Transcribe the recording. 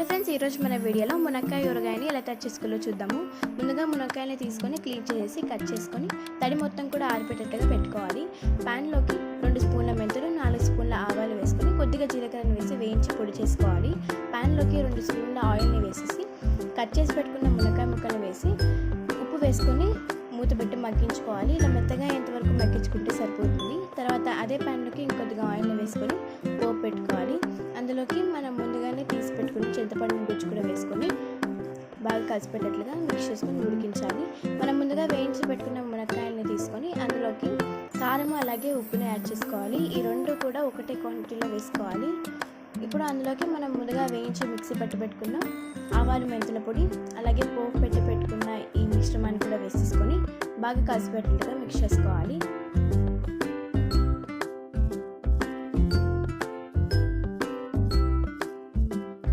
Hello friends, ఈరోజు మన వీడియోలో మునక్కాయ ఊరగాయని ఎలా తయారు చేసుకోవాలో చూద్దాము. ముందుగా మునక్కాయని తీసుకొని క్లీన్ చేసి కట్ చేసుకొని తడి మొత్తం కూడా ఆరిపెట్టేట్టుగా పెట్టుకోవాలి. ప్యాన్లోకి 2 స్పూన్ల మెంతులు, 4 స్పూన్ల ఆవాలు వేసుకొని కొద్దిగా జీలకర్రను వేసి వేయించి పొడి చేసుకోవాలి. ప్యాన్లోకి 2 స్పూన్ల ఆయిల్ని వేసేసి కట్ చేసి పెట్టుకున్న మునక్కాయ ముక్కలు వేసి ఉప్పు వేసుకొని మూత పెట్టి మగ్గించుకోవాలి. ఇలా మెత్తగా ఎంతవరకు మగ్గించుకుంటే సరిపోతుంది. తర్వాత అదే ప్యాన్లోకి ఇంకొద్దిగా ఆయిల్ని వేసుకొని పోపు పెట్టుకోవాలి. అందులోకి మనం ముందుగానే తీసి పెట్టుకుని చింతపండుని గుజ్జు కూడా వేసుకొని బాగా కలిసిపెట్టేట్లుగా మిక్స్ చేసుకొని ఉడికించాలి. మనం ముందుగా వేయించి పెట్టుకున్న మునక్కాయల్ని తీసుకొని అందులోకి కారం అలాగే ఉప్పుని యాడ్ చేసుకోవాలి. ఈ రెండు కూడా ఒకటే క్వాంటిటీలో వేసుకోవాలి. ఇప్పుడు అందులోకి మనం ముందుగా వేయించి మిక్సీ పెట్టుకున్న ఆవాలు, మెంతుల పొడి అలాగే పోపు పెట్టుకున్న ఈ మిశ్రమాన్ని కూడా వేసేసుకొని బాగా కలిసిపెట్టేట్టుగా మిక్స్ చేసుకోవాలి.